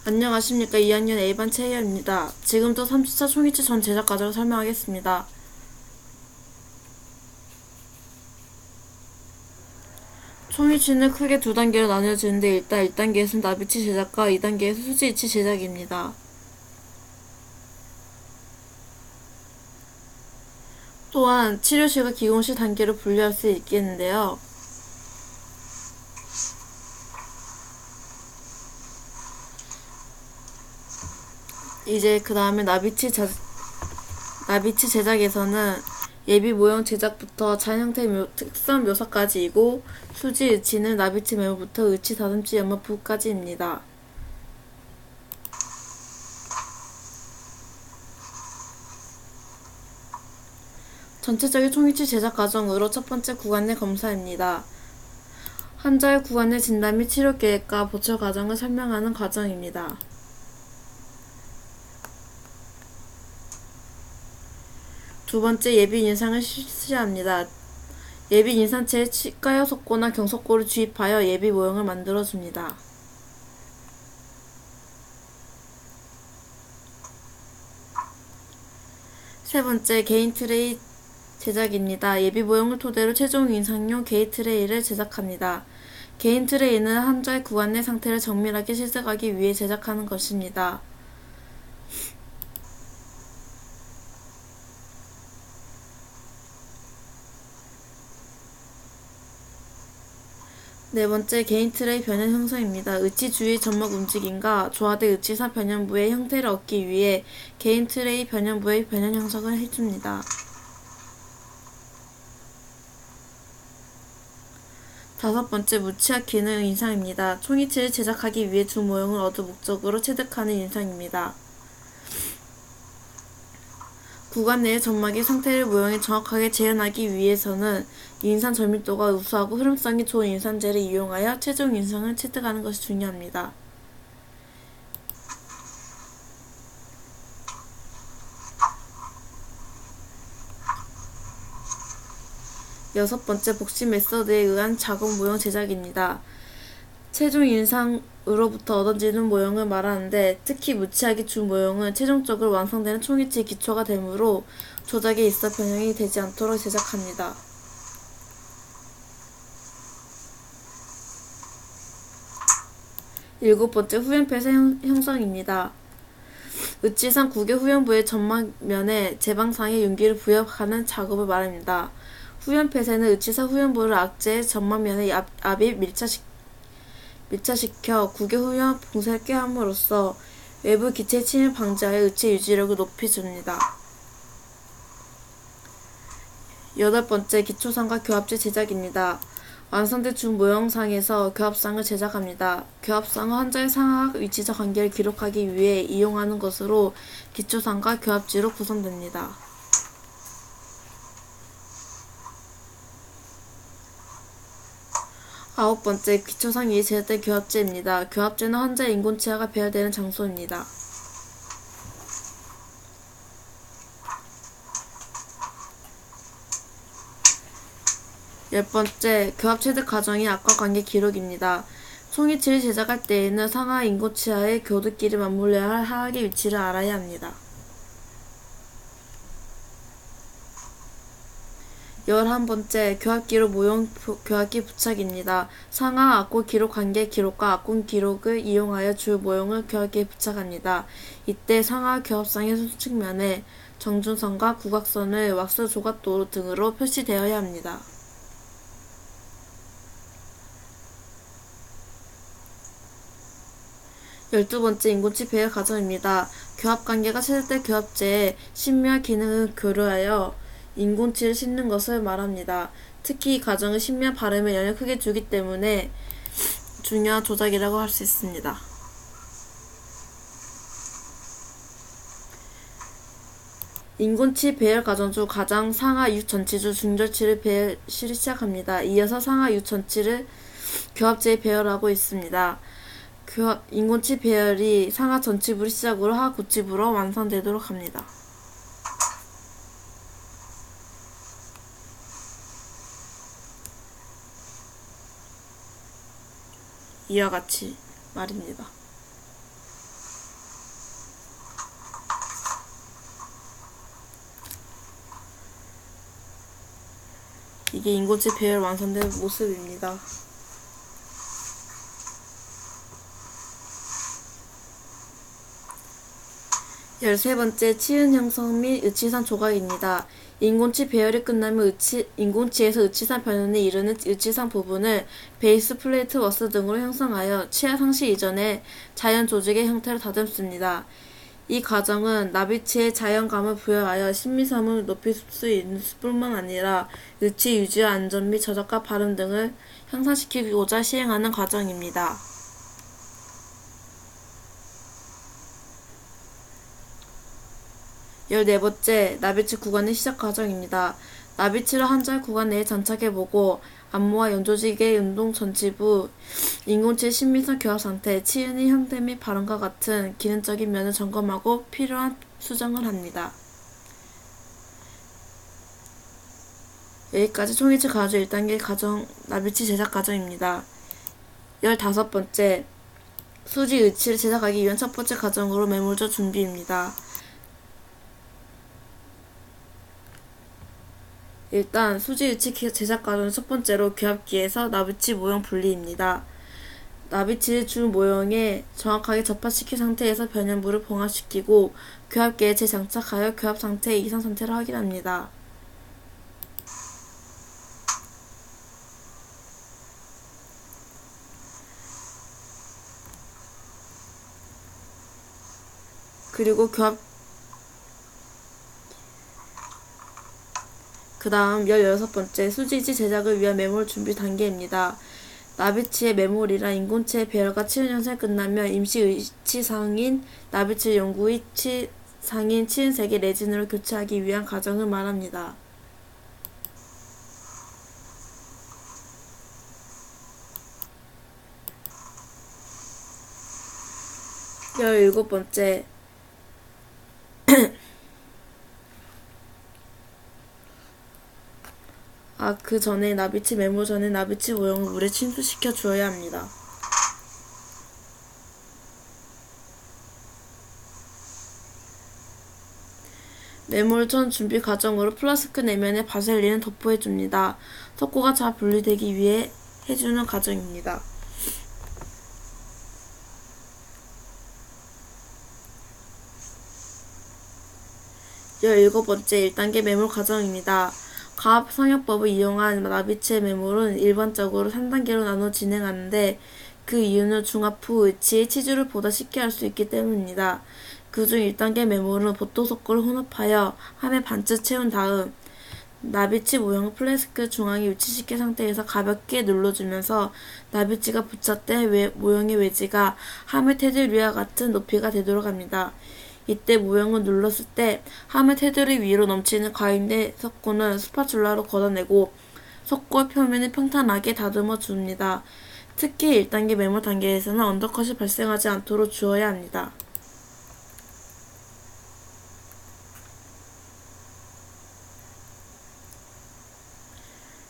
안녕하십니까. 2학년 A반 최희연입니다. 지금부터 3주차 총이치 전 제작 과정을 설명하겠습니다. 총이치는 크게 두 단계로 나뉘어지는데 일단 1단계에서는 나비치 제작과 2단계에서 수지이치 제작입니다. 또한 치료실과 기공실 단계로 분류할 수 있겠는데요. 이제 그 다음에 나비치 제작에서는 예비 모형 제작부터 자연 형태 특성 묘사까지이고, 수지 의치는 나비치 메모부터 의치 다듬치 연마부까지입니다. 전체적인 총이치 제작 과정으로 첫 번째 구간 내 검사입니다. 환자의 구간 내 진단 및 치료 계획과 보철 과정을 설명하는 과정입니다. 두 번째, 예비 인상을 실시합니다. 예비 인산체에 치과여 속고나 경속고를 주입하여 예비 모형을 만들어줍니다. 세 번째, 개인 트레이 제작입니다. 예비 모형을 토대로 최종 인상용 개인 트레이를 제작합니다. 개인 트레이는 환자의 구간 내 상태를 정밀하게 실습하기 위해 제작하는 것입니다. 네 번째, 개인 트레이 변형 형성입니다. 의치 주위 점막 움직임과 조화된 의치사 변형부의 형태를 얻기 위해 개인 트레이 변형부의 변형 형성을 해줍니다. 다섯 번째, 무치학 기능 인상입니다. 총이치를 제작하기 위해 주 모형을 얻을 목적으로 체득하는 인상입니다. 구간 내의 점막의 상태를 모형에 정확하게 재현하기 위해서는 인산 절밀도가 우수하고 흐름성이 좋은 인산재를 이용하여 최종 인상을 체득하는 것이 중요합니다. 여섯 번째, 복시 메서드에 의한 작업 모형 제작입니다. 최종 인상으로부터 얻어지는 모형을 말하는데, 특히 무치학의 주 모형은 최종적으로 완성되는 총이치의 기초가 되므로 조작에 있어 변형이 되지 않도록 제작합니다. 일곱 번째, 후연폐쇄 형성입니다. 의치상 구개 후연부의 점막면에 제방상의 윤기를 부여하는 작업을 말합니다. 후연폐쇄는 의치사 후연부를 악재의 점막면에 압입 밀착시켜 구개 후연 봉쇄를 꾀함으로써 외부 기체 침입 방지하여 의치 유지력을 높여줍니다. 여덟 번째, 기초상과 교합재 제작입니다. 완성된 주 모형상에서 교합상을 제작합니다. 교합상은 환자의 상하악 위치적 관계를 기록하기 위해 이용하는 것으로 기초상과 교합지로 구성됩니다. 아홉 번째, 기초상 위에 제작된 교합제입니다. 교합제는 환자의 인공치아가 배열되는 장소입니다. 열 번째, 교합 체득 과정의 악과 관계 기록입니다. 총이치를 제작할 때에는 상하 인공치아의 교두끼리 맞물려야 할 하악의 위치를 알아야 합니다. 11번째, 교합기록 모형 교합기 부착입니다. 상하 악골 기록 관계 기록과 악골 기록을 이용하여 주 모형을 교합기에 부착합니다. 이때 상하 교합상의 수측면에 정준선과 구각선을 왁스 조각도 등으로 표시되어야 합니다. 12번째, 인공치 배열 과정입니다. 교합관계가 체득될 교합제에 신묘한 기능을 고려하여 인공치를 싣는 것을 말합니다. 특히 이 과정은 신묘한 발음에 영향을 크게 주기 때문에 중요한 조작이라고 할 수 있습니다. 인공치 배열 과정 중 가장 상하 육전치 중 중절치를 배열시를 시작합니다. 이어서 상하 육전치를 교합제에 배열하고 있습니다. 인공치 배열이 상하 전치부를 시작으로 하하 구치부로 완성되도록 합니다. 이와 같이 말입니다. 이게 인공지 배열 완성된 모습입니다. 13번째 치은 형성 및 의치산 조각입니다. 인공치 배열이 끝나면 인공치에서 의치산 변연에 이르는 의치산 부분을 베이스 플레이트 워스 등으로 형성하여 치아 상시 이전에 자연 조직의 형태로 다듬습니다. 이 과정은 나비치에 자연감을 부여하여 신미성을 높일 수 있을 뿐만 아니라 의치 유지와 안전 및 저작과 발음 등을 향상시키고자 시행하는 과정입니다. 14번째, 나비치 구간의 시작 과정입니다. 나비치를 한 잘 구간 내에 장착해보고 안모와 연조직의 운동 전치부, 인공치의 신미성 교합 상태, 치은의 형태 및 발음과 같은 기능적인 면을 점검하고 필요한 수정을 합니다. 여기까지 총이치 가주 1단계 과정, 나비치 제작 과정입니다. 15번째, 수지 의치를 제작하기 위한 첫 번째 과정으로 매몰조 준비입니다. 일단 수지의치 제작 과정 첫 번째로 교합기에서 나비치 모형 분리입니다. 나비치를 주 모형에 정확하게 접합시킨 상태에서 변연부를 봉합시키고 교합기에 재장착하여 교합 상태의 이상 상태를 확인합니다. 그리고 그 다음 16번째 수지지 제작을 위한 메몰 준비 단계입니다. 나비치의 메몰이란 인공치의 배열과 치은 형성이 끝나면 임시 의치상인 나비치 연구의 상인 치은색의 레진으로 교체하기 위한 과정을 말합니다. 17번째 그 전에 나비치 메모 전에 나비치 모형을 물에 침투시켜 주어야 합니다. 메모를 전 준비 과정으로 플라스크 내면에 바셀린을 도포해줍니다. 석고가 잘 분리되기 위해 해주는 과정입니다. 열일곱번째 1단계 메몰 과정입니다. 가압 성형법을 이용한 나비치의 메몰은 일반적으로 3단계로 나눠 진행하는데 그 이유는 중압 후 의치의 치주를 보다 쉽게 할 수 있기 때문입니다. 그중 1단계 메몰은 보토석고를 혼합하여 함에 반쯤 채운 다음 나비치 모형을 플라스크 중앙에 위치시킨 상태에서 가볍게 눌러주면서 나비치가 부착된 모형의 외지가 함의 테두리 위와 같은 높이가 되도록 합니다. 이때 모형을 눌렀을 때 함의 테두리 위로 넘치는 과잉된 석고는 스파츌라로 걷어내고 석고의 표면을 평탄하게 다듬어 줍니다. 특히 1단계 메몰 단계에서는 언더컷이 발생하지 않도록 주어야 합니다.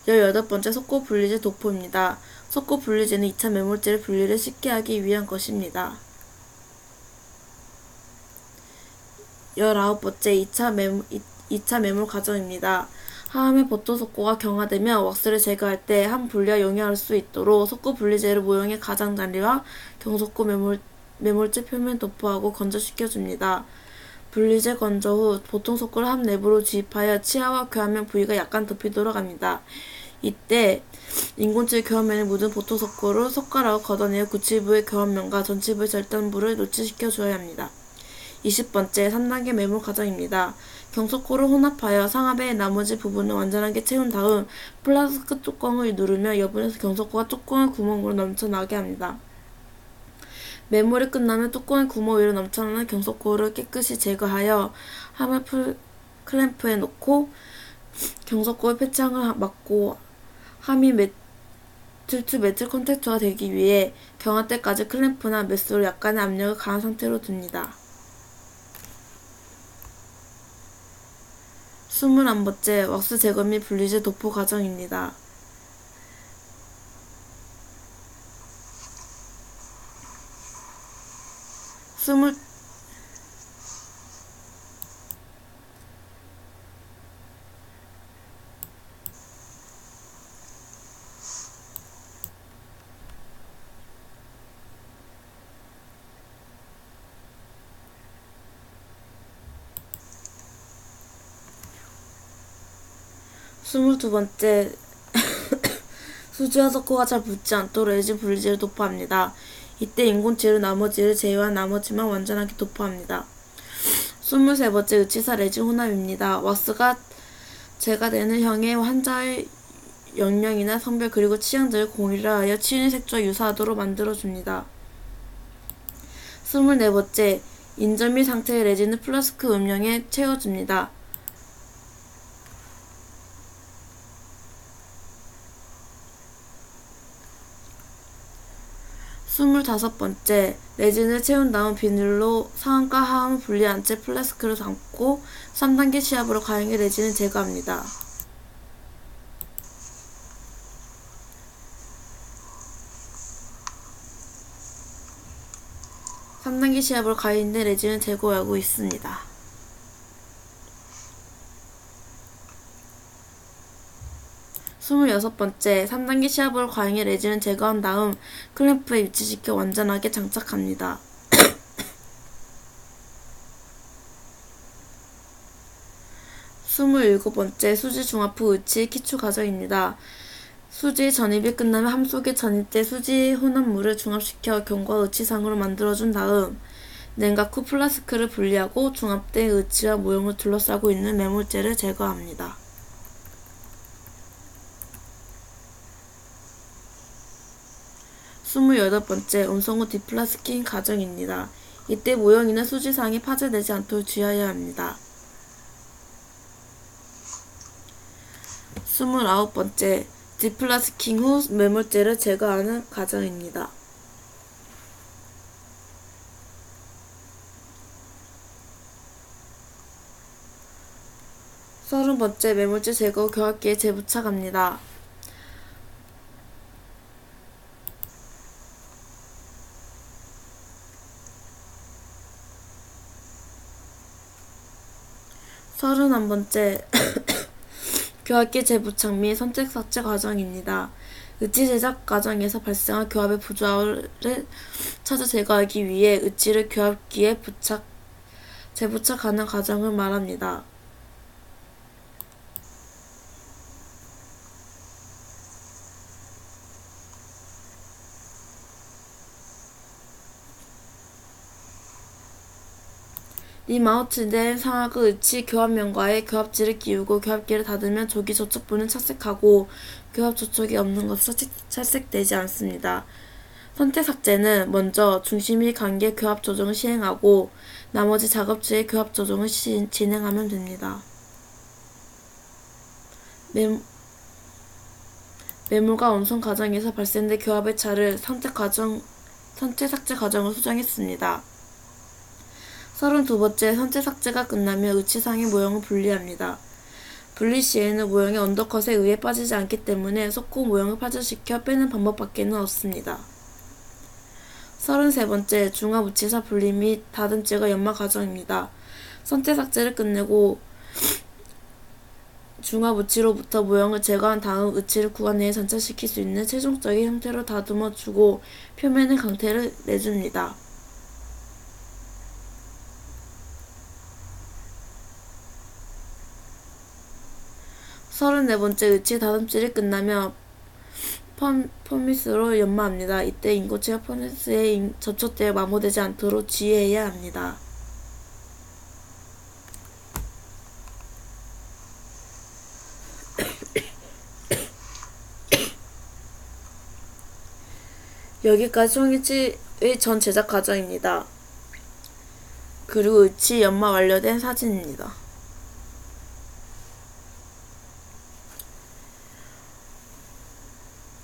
열여덟번째 석고 분리제 도포입니다. 석고 분리제는 2차 메몰재를 분리를 쉽게 하기 위한 것입니다. 19번째 2차 메몰 과정입니다. 하함의 보토 석고가 경화되면 왁스를 제거할 때 함 분리와 용이할 수 있도록 석고 분리제를 모형의 가장자리와 경석고 메몰재 표면 도포하고 건조시켜줍니다. 분리제 건조 후 보통 석고를 함 내부로 주입하여 치아와 교합면 부위가 약간 덮이도록 합니다. 이때 인공치 교합면에 묻은 보토 석고를 손가락으로 걷어내어 구치부의 교합면과 전치부의 절단부를 노출시켜 주어야 합니다. 20번째 3단계 메몰 과정입니다. 경석고를 혼합하여 상압의 나머지 부분을 완전하게 채운 다음 플라스크 뚜껑을 누르며 여분에서 경석고가 뚜껑의 구멍으로 넘쳐나게 합니다. 메몰이 끝나면 뚜껑의 구멍 위로 넘쳐나는 경석고를 깨끗이 제거하여 함을 클램프에 넣고 경석고의 폐창을 막고 함이 메틀 컨택터가 되기 위해 경화 때까지 클램프나 메스로 약간의 압력을 가한 상태로 둡니다. 21번째 왁스 제거 및 분리제 도포 과정입니다. 스물 22번째, 수지와 석호가 잘 붙지 않도록 레진 분리지를 도포합니다. 이때 인공지를 나머지를 제외한 나머지만 완전하게 도포합니다. 23번째, 의치사 레진 혼합입니다. 왁스가 제거되는 형의 환자의 연령이나 성별 그리고 취향들을 공유하여 치윤의 색조와 유사하도록 만들어줍니다. 24번째, 인절미 상태의 레진을 플라스크 음용에 채워줍니다. 25번째, 레진을 채운 다음 비닐로 상함과 하함을 분리한 채 플라스크를 담고 3단계 시합으로 가용의 레진을 제거합니다. 3단계 시합으로 가열된 레진을 제거하고 있습니다. 26번째, 3단계 시합으로 가용의 레진을 제거한 다음 클램프에 위치시켜 완전하게 장착합니다. 27번째, 수지 중합 후 의치 키추 과정입니다. 수지 전입이 끝나면 함 속에 전입된 수지 혼합물을 중합시켜 견과 의치상으로 만들어준 다음 냉각 후 플라스크를 분리하고 중합된 의치와 모형을 둘러싸고 있는 매몰제를 제거합니다. 28번째, 운송 후 디플라스킹 과정입니다. 이때 모형이나 수지상이 파쇄되지 않도록 주의해야 합니다. 29번째, 디플라스킹 후 매몰제를 제거하는 과정입니다. 30번째, 매몰제 제거 후 교합기에 재부착합니다. 31번째, 교합기 재부착 및 선택 삭제 과정입니다. 의치 제작 과정에서 발생한 교합의 부조화를 찾아 제거하기 위해 의치를 교합기에 재부착하는 과정을 말합니다. 리마우트된 상하그 의치 교합면과의 교합지를 끼우고 교합기를 닫으면 조기 접촉부는 착색하고 교합 접촉이 없는 것으로 착색되지 않습니다. 선택 삭제는 먼저 중심이 관계 교합 조정을 시행하고 나머지 작업지의 교합 조정을 진행하면 됩니다. 매몰과 운송 과정에서 발생된 교합의 차를 선택 삭제 과정으로 수정했습니다. 32번째, 선택 삭제가 끝나면 의치상의 모형을 분리합니다. 분리 시에는 모형이 언더컷에 의해 빠지지 않기 때문에 속고 모형을 파쇄시켜 빼는 방법밖에는 없습니다. 33번째, 중합 의치사 분리 및 다듬제거 연마 과정입니다. 선택 삭제를 끝내고 중합 의치로부터 모형을 제거한 다음 의치를 구간 내에 전차시킬 수 있는 최종적인 형태로 다듬어 주고 표면의 강태를 내줍니다. 34번째, 의치 다듬질이 끝나면 퍼밋으로 연마합니다. 이때 인고체가 퍼밋에 접촉되어 마모되지 않도록 주의해야 합니다. 여기까지 총의치의 전 제작 과정입니다. 그리고 의치 연마 완료된 사진입니다.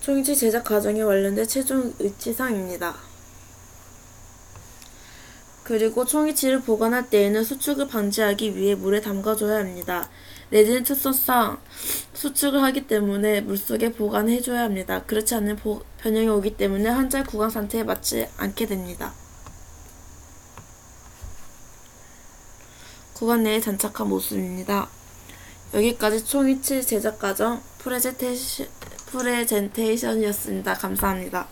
총의치 제작 과정에 완료된 최종 의치상입니다. 그리고 총의치를 보관할 때에는 수축을 방지하기 위해 물에 담가줘야 합니다. 레진의 특성상 수축을 하기 때문에 물속에 보관해줘야 합니다. 그렇지 않으면 변형이 오기 때문에 환자의 구강 상태에 맞지 않게 됩니다. 구간 내에 장착한 모습입니다. 여기까지 총 2치 제작 과정 프레젠테이션이었습니다. 감사합니다.